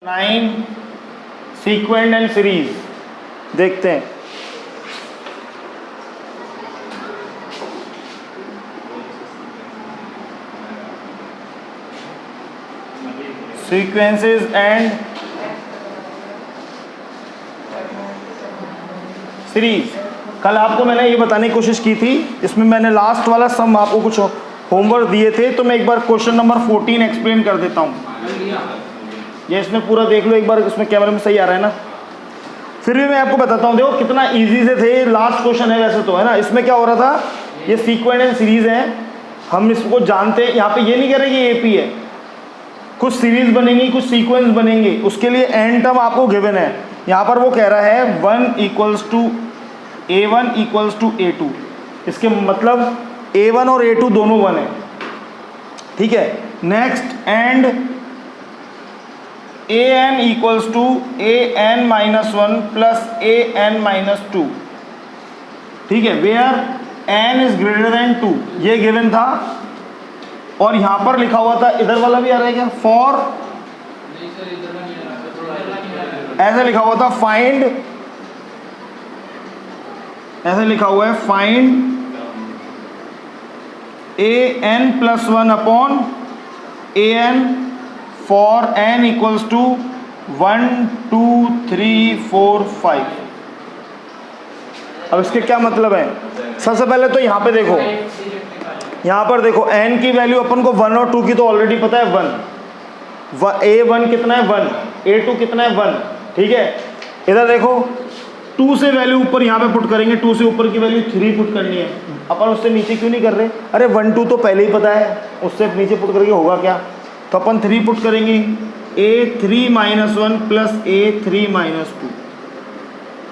9 sequent and series देखते हैं। Sequences and series. कल आपको मैंने ये बताने की कोशिश की थी, इसमें मैंने लास्ट वाला सम आपको कुछ होमवर्क दिए थे, तो मैं एक बार क्वेश्चन नंबर 14 एक्सप्लेन कर देता हूँ। ये इसमें पूरा देख लो एक बार, इसमें कैमरे में सही आ रहा है ना। फिर भी मैं आपको बताता हूँ, देखो कितना इजी से थे। लास्ट क्वेश्चन है वैसे तो, है ना। इसमें क्या हो रहा था, ये सीक्वेंट एंड सीरीज है, हम इसको जानते हैं। यहाँ पे ये नहीं कह रहे कि एपी है, कुछ सीरीज बनेंगी कुछ सीक्वेंस बनेंगे, उसके लिए एन टर्म आपको गिवन है। यहाँ पर वो कह रहा है 1 equals to A1 equals to A2। इसके मतलब A1 और A2 दोनों 1 है, ठीक है। Next and AN equals to AN-1 plus AN-2, ठीक है, where N is greater than 2, ये गिवन था। और यहां पर लिखा हुआ था, इधर वाला भी आ रहा है क्या, फॉर, ऐसे लिखा हुआ था फाइंड, ऐसे लिखा हुआ है find AN+1 upon AN for N equals to 1 2 3 4 5। अब इसके क्या मतलब है, सबसे पहले तो यहाँ पे देखो, यहाँ पर देखो n की वैल्यू अपन को 1 और 2 की तो ऑलरेडी पता है 1, A1 कितना है 1, A2 कितना है 1, ठीक है। इधर देखो 2 से वैल्यू ऊपर यहाँ पे पुट करेंगे, 2 से ऊपर की वैल्यू 3 पुट करनी है। अपन उससे नीचे क्यों नहीं कर रहे, अरे 1 2 तो पहले ही पता है, उससे नीचे पुट करके होगा क्या, तो अपन 3 पुट करेंगे। A3-1 प्लस A3-2,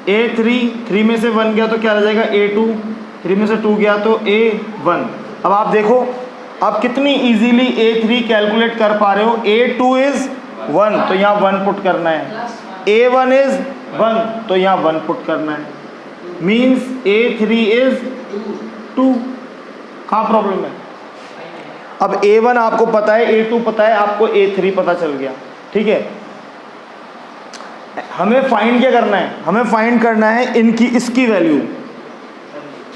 A3 में से 1 गया तो क्या रह जाएगा A2, 3 में से 2 गया तो A1। अब आप देखो आप कितनी इजीली A3 कैलकुलेट कर पा रहे हो। A2 इज 1 तो यहाँ 1 पुट करना है, A1 इज 1 तो यहाँ 1 पुट करना है, मीन्स A3 इज 2। कहाँ प्रॉब्लम है। अब A1 आपको पता है, A2 पता है, आपको A3 पता चल गया, ठीक है। हमें फाइंड क्या करना है, हमें फाइंड करना है इनकी, इसकी वैल्यू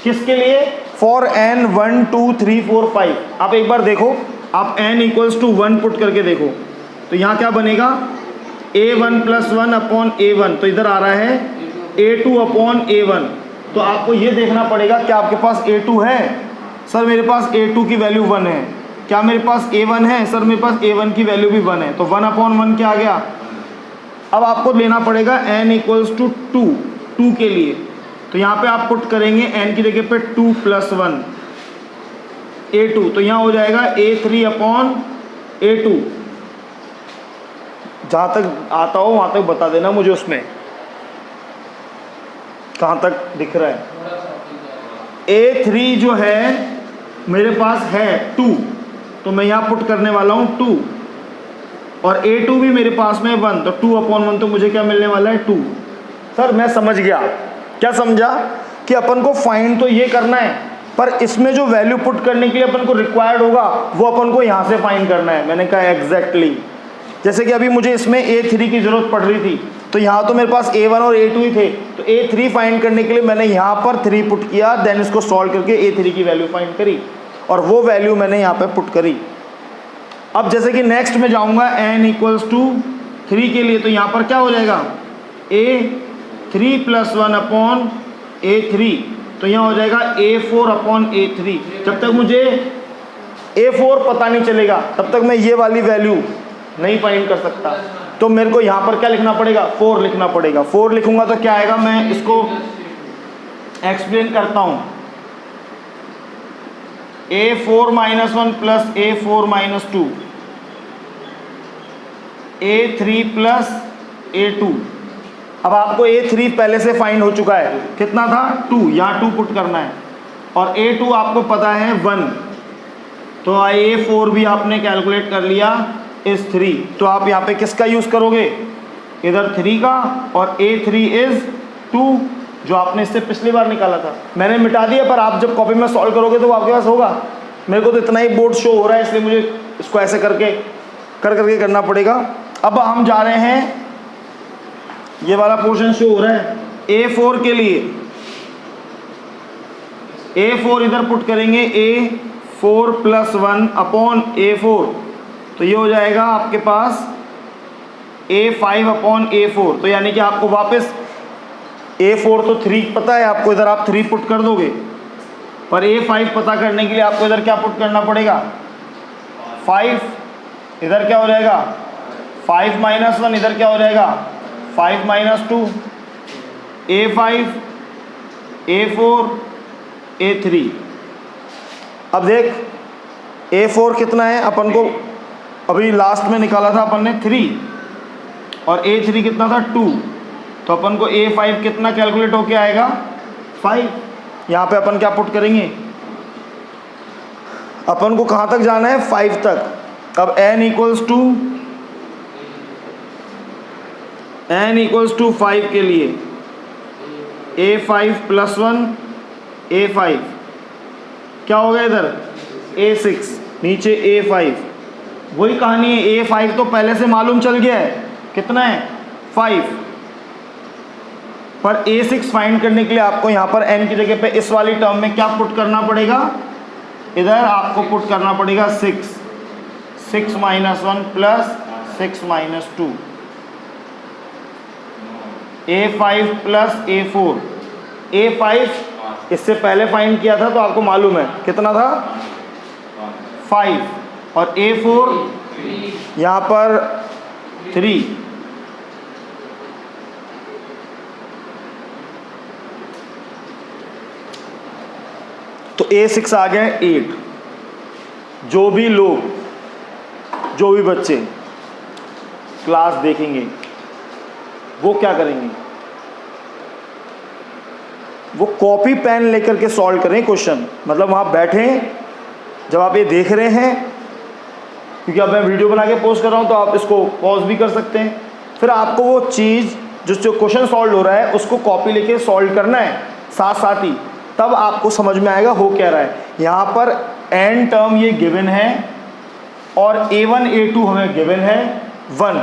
किसके लिए, फॉर N 1 2 3 4 5। आप एक बार देखो, आप N इक्वल्स टू 1 पुट करके देखो तो यहाँ क्या बनेगा, A1+1 अपॉन A1, तो इधर आ रहा है A2 अपॉन A1। तो आपको ये देखना पड़ेगा कि आपके पास A2 है, सर मेरे पास A2 की वैल्यू 1 है, क्या मेरे पास A1 है, सर मेरे पास A1 की वैल्यू भी 1 है, तो 1 अपॉन 1 क्या आ गया। अब आपको लेना पड़ेगा N इक्वल्स टू 2 के लिए, तो यहाँ पे आप पुट करेंगे N की जगह पे 2 + 1 A2, तो यहाँ हो जाएगा A3 अपॉन A2। जहाँ तक आता हो वहाँ तक बता देना मुझे, उसमें कहाँ तक दिख रहा है। A3 जो है मेरे पास है 2, तो मैं यहाँ पुट करने वाला हूँ 2, और A2 भी मेरे पास में 1, तो 2 अपॉन 1 तो मुझे क्या मिलने वाला है 2। सर मैं समझ गया, क्या समझा कि अपन को फाइंड तो ये करना है, पर इसमें जो वैल्यू पुट करने के लिए अपन को रिक्वायर्ड होगा वो अपन को यहाँ से फाइंड करना है। मैंने कहा एग्जैक्टली, जैसे कि अभी मुझे इसमें A3 की ज़रूरत पड़ रही थी, तो यहाँ तो मेरे पास A1 और A2 ही थे, तो A3 फाइंड करने के लिए मैंने यहाँ पर 3 पुट किया, देन इसको सॉल्व करके A3 की वैल्यू फाइंड करी, और वो वैल्यू मैंने यहाँ पे पुट करी। अब जैसे कि नेक्स्ट में जाऊँगा N इक्वल्स टू 3 के लिए, तो यहाँ पर क्या हो जाएगा A3+1 अपॉन A3, तो यहाँ हो जाएगा A4 अपॉन A3। जब तक मुझे A4 पता नहीं चलेगा तब तक मैं ये वाली वैल्यू नहीं फाइंड कर सकता, तो मेरे को यहाँ पर क्या लिखना पड़ेगा, 4 लिखना पड़ेगा। 4 लिखूंगा तो क्या आएगा, मैं इसको एक्सप्लेन करता हूँ। A4-1 plus A4-2 A3 plus A2। अब आपको A3 पहले से फाइंड हो चुका है, कितना था 2, यहाँ 2 पुट करना है, और A2 आपको पता है 1, तो A4 भी आपने कैलकुलेट कर लिया इस 3। तो आप यहाँ पे किसका यूज़ करोगे, इधर 3 का, और A3 इज 2 जो आपने इससे पिछली बार निकाला था। मैंने मिटा दिया, पर आप जब कॉपी में सॉल्व करोगे तो वो आपके पास होगा। मेरे को तो इतना ही बोर्ड शो हो रहा है, इसलिए मुझे इसको ऐसे करके करना पड़ेगा। अब हम जा रहे हैं, ये वाला पोर्शन शो हो रहा है A4 के लिए। A4 इधर पुट करेंगे, A4 + 1 अपॉन A4, तो ये हो जाएगा आपके पास A5 अपॉन A4। तो यानी कि आपको वापस A4 तो 3 पता है आपको, इधर आप 3 पुट कर दोगे, पर A5 पता करने के लिए आपको इधर क्या पुट करना पड़ेगा, 5। इधर क्या हो जाएगा 5 - 1, इधर क्या हो जाएगा 5 - 2, A5 A4 A3। अब देख A4 कितना है, अपन को अभी लास्ट में निकाला था अपन ने 3, और A3 कितना था 2, तो अपन को A5 कितना कैलकुलेट होके आएगा 5। यहाँ पे अपन क्या पुट करेंगे, अपन को कहाँ तक जाना है 5 तक। अब n = 5 के लिए A5 + 1 A5 क्या हो गया, इधर A6 नीचे A5। वही कहानी है, A5 तो पहले से मालूम चल गया है कितना है 5, पर A6 फाइंड करने के लिए आपको यहाँ पर n की जगह पे इस वाली टर्म में क्या पुट करना पड़ेगा, इधर आपको पुट करना पड़ेगा 6 - 1 + 6 - 2 A5 + A4। A5 इससे पहले फाइंड किया था तो आपको मालूम है कितना था 5, और A4 यहाँ पर 3। तो A6 आ गया 8। जो भी लोग, जो भी बच्चे क्लास देखेंगे वो क्या करेंगे, वो कॉपी पेन लेकर के सॉल्व करें क्वेश्चन। मतलब वहाँ बैठें, जब आप ये देख रहे हैं, क्योंकि अब मैं वीडियो बना के पोस्ट कर रहा हूँ तो आप इसको पॉज भी कर सकते हैं, फिर आपको वो चीज़ जो क्वेश्चन सॉल्व हो रहा है उसको कॉपी लेके सॉल्व करना है साथ साथ ही, तब आपको समझ में आएगा हो क्या रहा है। यहाँ पर n टर्म ये गिवन है और A1 A2 हमें गिवन है 1,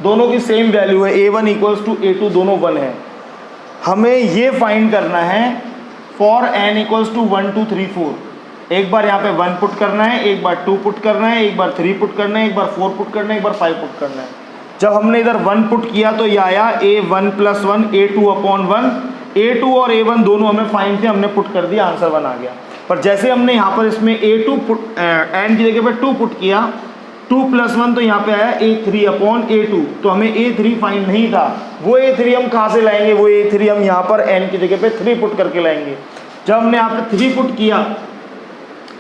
दोनों की सेम वैल्यू है, A1 = A2 दोनों 1 है। हमें ये फाइंड करना है फॉर n = 1 2 3 4। एक बार यहाँ पे 1 पुट करना है, एक बार 2 पुट करना है, एक बार 3 पुट करना है, एक बार 4 पुट करना है, एक बार 5 पुट करना है। जब हमने इधर 1 पुट किया तो ये आया A1 + 1 A2 अपॉन 1। A2 और A1 दोनों हमें फाइंड थे, हमने पुट कर दिया, आंसर 1 आ गया। पर जैसे हमने यहाँ पर इसमें A2 पुट n की जगह पे 2 पुट किया, 2 + 1 तो यहाँ पे आया A3 अपॉन A2, तो हमें A3 फाइंड नहीं था। वो A3 हम कहाँ से लाएंगे, वो A3 हम यहाँ पर n की जगह पे 3 पुट करके लाएंगे। जब हमने यहाँ पे 3 पुट किया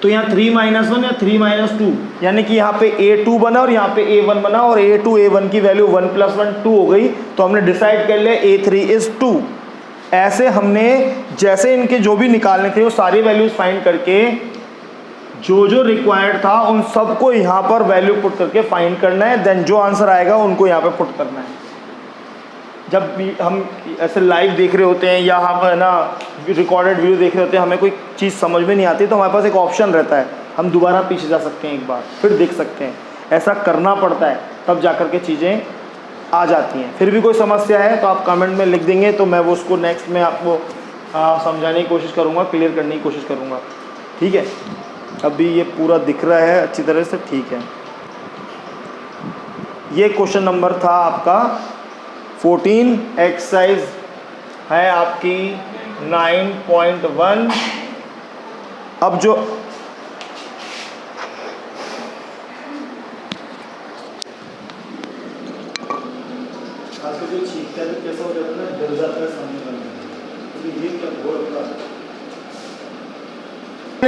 तो यहाँ 3 - 1 या 3 - 2, यानी कि यहाँ पे A2 बना और यहाँ पे A1 बना, और A2 A1 की वैल्यू 1 + 1 2 हो गई, तो हमने डिसाइड कर लिया A3 = 2। ऐसे हमने जैसे इनके जो भी निकालने थे वो सारी वैल्यूज फाइंड करके जो जो रिक्वायर्ड था उन सबको यहाँ पर वैल्यू पुट करके फाइंड करना है, देन जो आंसर आएगा उनको यहाँ पे पुट करना है। जब भी हम ऐसे लाइव देख रहे होते हैं या हम है ना रिकॉर्डेड वीडियो देख रहे होते हैं, हमें कोई चीज़ समझ में नहीं आती तो हमारे पास एक ऑप्शन रहता है, हम दोबारा पीछे जा सकते हैं, एक बार फिर देख सकते हैं। ऐसा करना पड़ता है तब जा कर के चीज़ें आ जाती हैं। फिर भी कोई समस्या है तो आप कमेंट में लिख देंगे, तो मैं वो उसको नेक्स्ट में आपको समझाने की कोशिश करूँगा, क्लियर करने की कोशिश करूँगा। ठीक है, अभी ये पूरा दिख रहा है अच्छी तरह से, ठीक है। ये क्वेश्चन नंबर था आपका 14, एक्सरसाइज है आपकी 9.1। अब जो छींकता है कैसा हो जाता है, डर जाता है सामने वाला, तो ये क्या बोल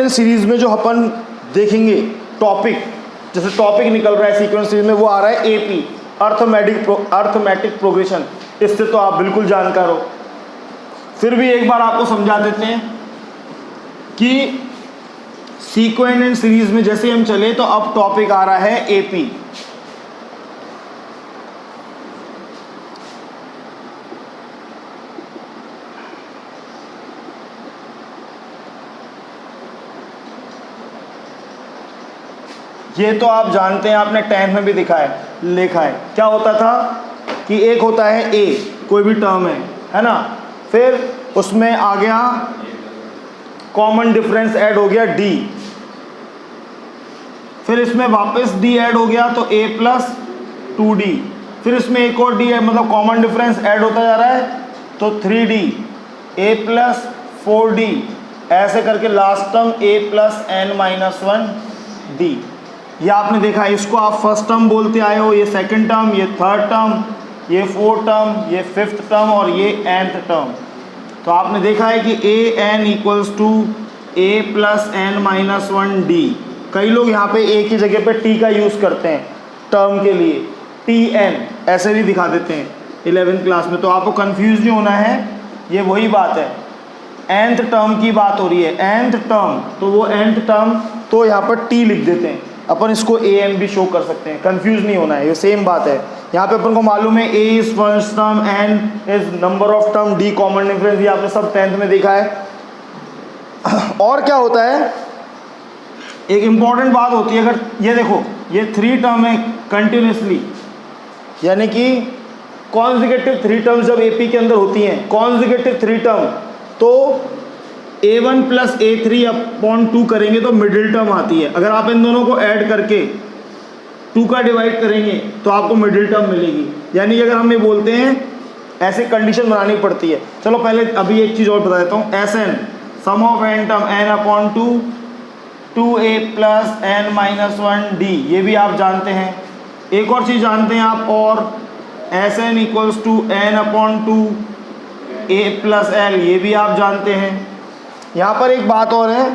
सीरीज में जो अपन देखेंगे टॉपिक, जैसे टॉपिक निकल रहा है सीक्वेंस सीरीज में, वो आ रहा है AP अर्थमेटिक प्रोग्रेशन। इससे तो आप बिल्कुल जानकार हो, फिर भी एक बार आपको समझा देते हैं कि सीक्वेंस एंड सीरीज में जैसे हम चले तो अब टॉपिक आ रहा है AP। ये तो आप जानते हैं, आपने 10th में भी दिखा है, लिखा है। क्या होता था कि एक होता है a, कोई भी टर्म है ना, फिर उसमें आ गया कॉमन डिफरेंस ऐड हो गया d, फिर इसमें वापस d ऐड हो गया तो a प्लस 2d, फिर इसमें एक और d है, मतलब कॉमन डिफरेंस ऐड होता जा रहा है तो 3d, a प्लस 4d, ऐसे करके last term a plus n-1 d। ये आपने देखा, इसको आप फर्स्ट टर्म बोलते आए हो, ये सेकंड टर्म, ये थर्ड टर्म, ये फोर्थ टर्म, ये फिफ्थ टर्म और ये nth टर्म। तो आपने देखा है कि a n equals to a plus n-1 d। कई लोग यहाँ पे a की जगह पे t का यूज़ करते हैं टर्म के लिए, tn ऐसे भी दिखा देते हैं 11th क्लास में, तो आपको कंफ्यूज नहीं होना है, ये वही बात है। nth टर्म की बात हो रही है, nth टर्म, तो वो nth टर्म तो यहाँ पर t लिख देते हैं, अपन इसको a n भी शो कर सकते हैं, कंफ्यूज नहीं होना है, ये सेम बात है। यहाँ पे अपन को मालूम है a is first term, n is number of term, d common difference, ये आपने सब 10th में देखा है। और क्या होता है, एक इम्पॉर्टेंट बात होती है, अगर ये देखो ये 3 टर्म है कंटिन्यूसली, यानी कि कॉन्जिक्यूटिव 3 टर्म्स जब AP के अंदर होती हैं, कॉन्जिक्यूटिव 3 टर्म, तो a1 प्लस a3 अपॉन 2 करेंगे तो मिडिल टर्म आती है। अगर आप इन दोनों को ऐड करके 2 का डिवाइड करेंगे तो आपको मिडिल टर्म मिलेगी। यानी कि अगर हम ये बोलते हैं, ऐसे कंडीशन बनानी पड़ती है। चलो पहले अभी एक चीज़ और बता देता हूँ, Sn sum of n term n upon 2 2a plus n-1 d, ये भी आप जानते हैं। एक और चीज़ जानते हैं आप, और Sn equals to n upon 2 a plus l, ये भी आप जानते हैं। यहाँ पर एक बात और है,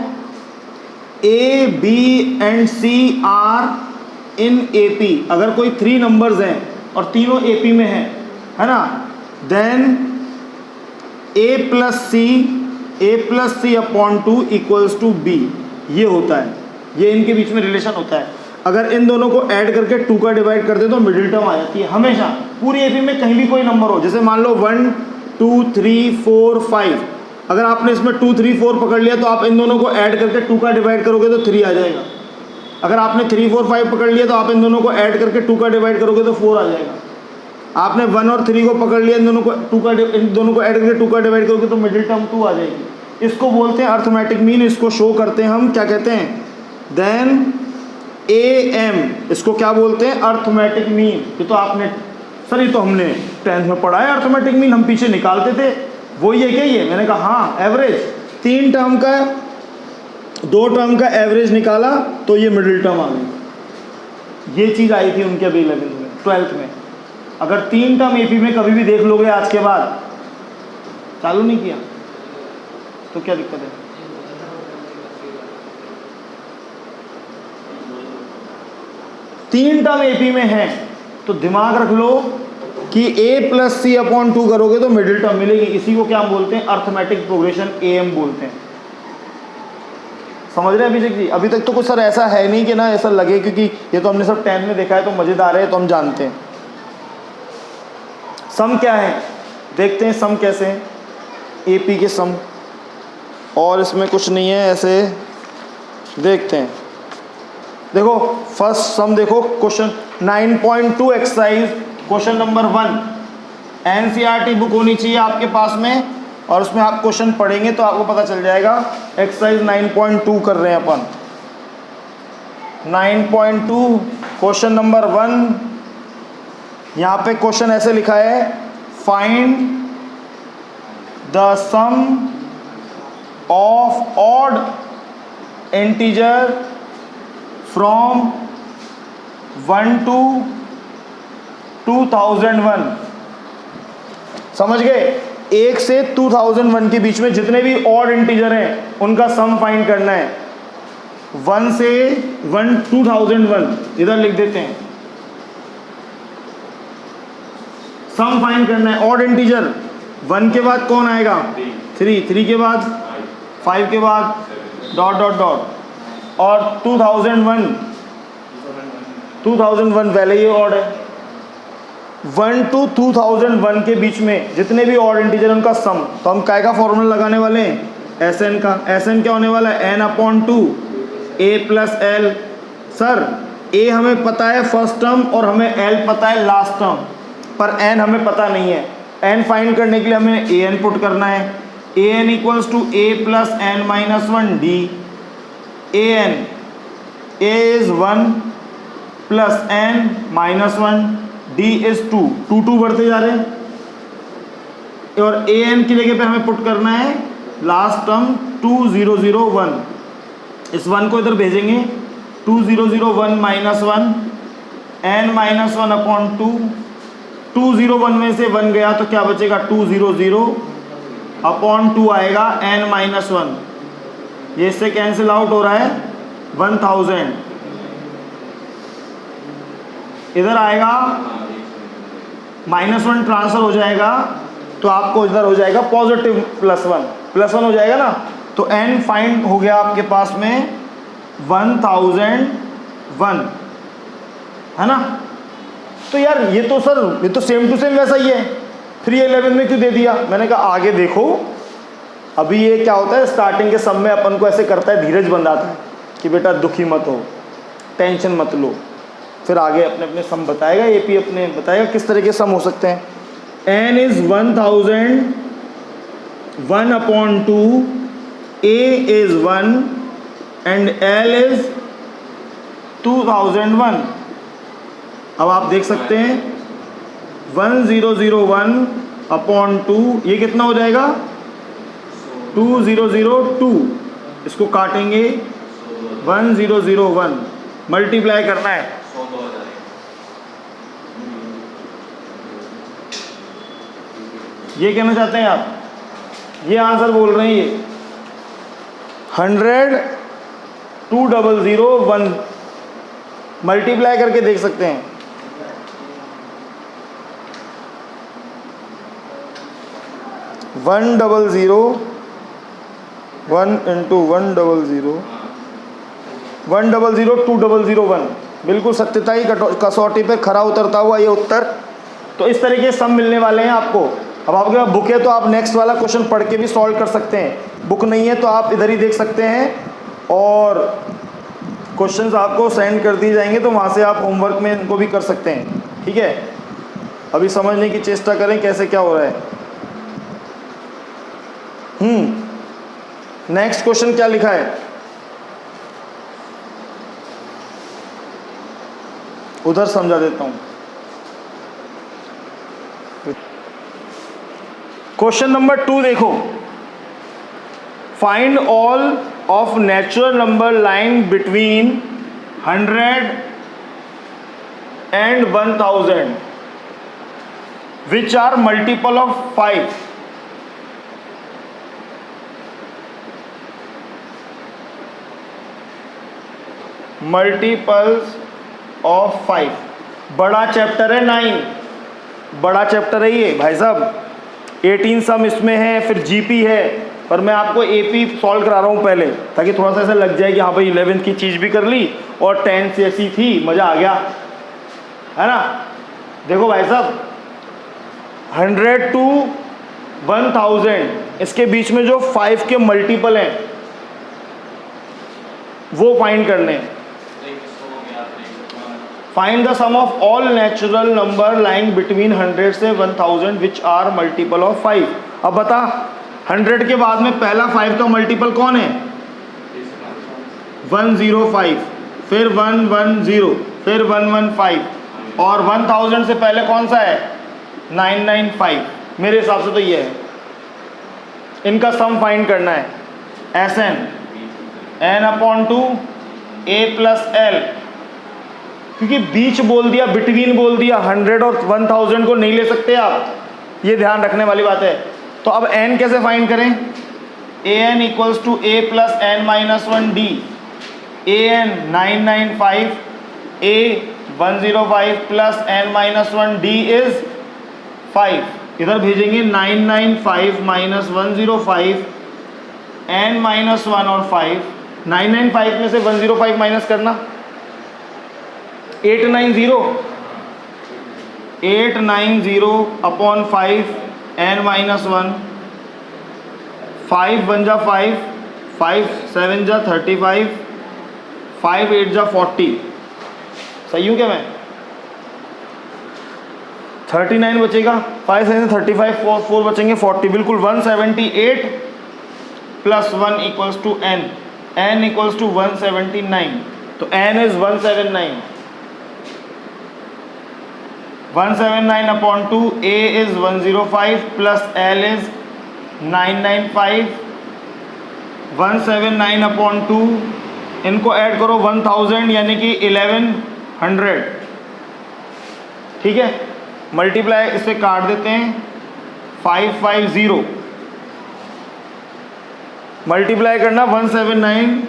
a b and c are in AP, अगर कोई 3 नंबर्स हैं और तीनों AP में हैं, है ना, then a plus c upon 2 equals to b, ये होता है, ये इनके बीच में रिलेशन होता है। अगर इन दोनों को ऐड करके 2 का डिवाइड कर दे तो मिडिल टर्म आ जाती है हमेशा, पूरी AP में कहीं भी कोई नंबर हो, जैसे मान लो 1 2 3 4 5, अगर आपने इसमें 2 3 4 पकड़ लिया तो आप इन दोनों को ऐड करके 2 का डिवाइड करोगे तो 3 आ जाएगा। अगर आपने 3 4 5 पकड़ लिया तो आप इन दोनों को ऐड करके 2 का डिवाइड करोगे तो 4 आ जाएगा। आपने 1 और 3 को पकड़ लिया, इन दोनों को ऐड करके 2 का डिवाइड करोगे तो मिडिल टर्म 2 आ जाएगी। इसको बोलते हैं अर्थमेटिक मीन, इसको शो करते हैं हम, क्या कहते हैं, देन AM, इसको क्या बोलते हैं, अर्थमेटिक मीन। ये तो आपने, सर ये तो हमने 10th में पढ़ा है, अर्थमेटिक मीन हम पीछे निकालते थे, वही है क्या ये? मैंने कहा हाँ, एवरेज 3 टर्म का 2 टर्म का एवरेज निकाला तो ये मिडिल टर्म आ गई। ये चीज़ आई थी उनके अभी 11th में 12th में। अगर 3 टर्म AP में कभी भी देख लोगे आज के बाद, चालू नहीं किया तो क्या दिक्कत है? तीन टर्म AP में है तो दिमाग रख लो कि a प्लस c अपॉन 2 करोगे तो मिडिल टर्म मिलेगी। इसी को क्या बोलते हैं, अर्थमेटिक प्रोग्रेशन, AM बोलते हैं। समझ रहे हैं अभिषेक जी? अभी तक तो कुछ सर ऐसा है नहीं कि ना ऐसा लगे, क्योंकि ये तो हमने सब 10th में देखा है तो मज़ेदार है, तो हम जानते हैं। सम क्या है देखते हैं, सम कैसे हैं, AP के सम, और इसमें कुछ नहीं है, ऐसे देखते हैं। देखो फर्स्ट सम देखो, question 9.2 exercise, question number 1, NCERT book होनी चाहिए आपके पास में, और उसमें आप क्वेश्चन पढ़ेंगे तो आपको पता चल जाएगा। एक्सरसाइज 9.2 कर रहे हैं अपन, 9.2 क्वेश्चन नंबर 1। यहाँ पे क्वेश्चन ऐसे लिखा है, find the sum of odd integer from 1 to 2001। समझ गए? 1 से 2001 के बीच में जितने भी ऑड इंटीजर हैं उनका सम फाइंड करना है। 1 से 2001 इधर लिख देते हैं, सम फाइंड करना है। ऑड इंटीजर 1 के बाद कौन आएगा, 3 के बाद 5 के बाद डॉट डॉट डॉट, और 2001 पहले ये ऑड है। 1 to 2001 के बीच में जितने भी ऑड इंटीजर उनका सम, तो हम काय का फॉर्मूला लगाने वाले हैं, Sn का। Sn क्या होने वाला है, n upon 2 a plus l। Sir A हमें पता है फर्स्ट टर्म और हमें एल पता है लास्ट टर्म, पर एन हमें पता नहीं है। एन फाइंड करने के लिए हमें ए एन पुट करना है। A N equals to A plus N minus one D. A N, A is 1 plus N minus 1, D is 2, 2 बढ़ते जा रहे हैं। और ए एन की जगह पे हमें पुट करना है लास्ट टर्म 2001। इस 1 को इधर भेजेंगे, 2001 माइनस 1 एन माइनस 1 अपॉन 2। 201 में से 1 गया तो क्या बचेगा, 200 अपॉन 2 आएगा एन माइनस 1। ये इससे कैंसिल आउट हो रहा है 1000। इधर आएगा -1 ट्रांसफर हो जाएगा तो आपको इधर हो जाएगा पॉजिटिव +1 हो जाएगा ना। तो n फाइंड हो गया आपके पास में 1001, है ना। तो यार ये तो सर ये तो सेम टू सेम वैसा ही है, 311 में क्यों दे दिया। मैंने कहा आगे देखो, अभी ये क्या होता है स्टार्टिंग के सम में अपन को ऐसे करता है, धीरज बंधाता है कि बेटा दुखी मत हो, टेंशन मत लो, फिर आगे अपने अपने सम बताएगा, एपी अपने बताएगा किस तरह के सम हो सकते हैं। n is 1000, 1 upon 2, a is 1 and l is 2001। अब आप देख सकते हैं 1001 अपॉन 2, ये कितना हो जाएगा 2002। इसको काटेंगे 1001, मल्टीप्लाई करना है। ये कहना चाहते हैं आप, ये आंसर बोल रहे हैं, ये 100 2001 मल्टीप्लाई करके देख सकते हैं। वन 2001 बिल्कुल सत्यता की कसौटी पे खरा उतरता हुआ ये उत्तर। तो इस तरह के सम मिलने वाले हैं आपको। अब आपके पास बुक है तो आप नेक्स्ट वाला क्वेश्चन पढ़ के भी सॉल्व कर सकते हैं, बुक नहीं है तो आप इधर ही देख सकते हैं और क्वेश्चंस आपको सेंड कर दिए जाएंगे, तो वहाँ से आप होमवर्क में इनको भी कर सकते हैं। ठीक है, अभी समझने की चेष्टा करें कैसे क्या हो रहा है। नेक्स्ट क्वेश्चन क्या लिखा है, उधर समझा देता हूँ। क्वेश्चन नंबर 2 देखो, find all of natural number lying between 100 and 1000 which are multiple of 5। Multiples of 5, बड़ा चैप्टर है 9, बड़ा चैप्टर है ये भाई साहब। 18 सम इसमें है, फिर जीपी है, पर मैं आपको एपी सॉल्व करा रहा हूँ पहले, ताकि थोड़ा सा ऐसा लग जाए कि हाँ भाई 11th की चीज़ भी कर ली और 10th से ऐसी थी, मज़ा आ गया, है ना। देखो भाई साहब 100 to 1000 इसके बीच में जो 5 के मल्टीपल हैं वो फाइंड करने। Find the sum of all natural number lying between 100 से 1000 विच आर मल्टीपल ऑफ 5। अब बता 100 के बाद में पहला 5 का मल्टीपल कौन है, 105, फिर 110, फिर 115 और 1000 से पहले कौन सा है 995। मेरे हिसाब से तो ये है, इनका सम फाइंड करना है। Sn n/2 a plus l, क्योंकि बीच बोल दिया, बिटवीन बोल दिया, 100 और 1000 को नहीं ले सकते आप, ये ध्यान रखने वाली बात है। तो अब n कैसे फाइंड करें, an equals to a plus n minus 1 d। an 995, a 105 plus n minus 1 d is 5। इधर भेजेंगे 995 माइनस 105 n माइनस 1 और 5। 995 में से 105 माइनस करना, 890 अपॉन 5 n माइनस 1, 5 1 जा 5, 5 7 जा 35, 5 8 जा 40। सही हूँ क्या मैं? 39 बचेगा, 5 से 35, 4 बचेंगे 40, बिल्कुल 178 plus 1 equals to n, n equals to 179, तो n is 179, 179 upon 2, a is 105 plus l is 995, 179 upon 2, इनको ऐड करो 1000 यानी कि 1100, ठीक है। मल्टीप्लाई इसे काट देते हैं, 550 मल्टीप्लाई करना 179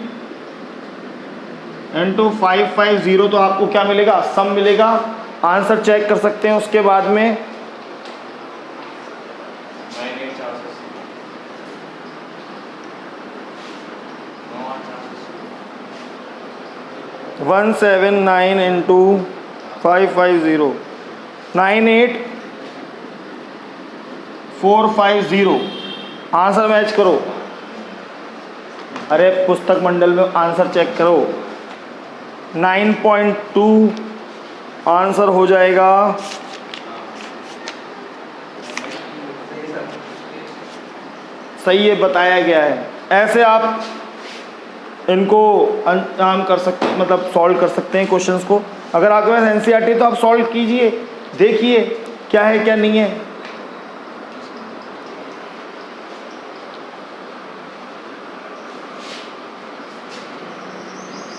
इंटू 550, तो आपको क्या मिलेगा? सम मिलेगा। आंसर चेक कर सकते हैं उसके बाद में। 179 इंटू 550, 98450, आंसर मैच करो। अरे पुस्तक मंडल में आंसर चेक करो, 9.2 आंसर हो जाएगा। सही है, बताया गया है। ऐसे आप इनको अंजाम कर सकते, मतलब सॉल्व कर सकते हैं क्वेश्चंस को। अगर आपके पास एनसीईआरटी तो आप सॉल्व कीजिए, देखिए क्या है क्या नहीं है।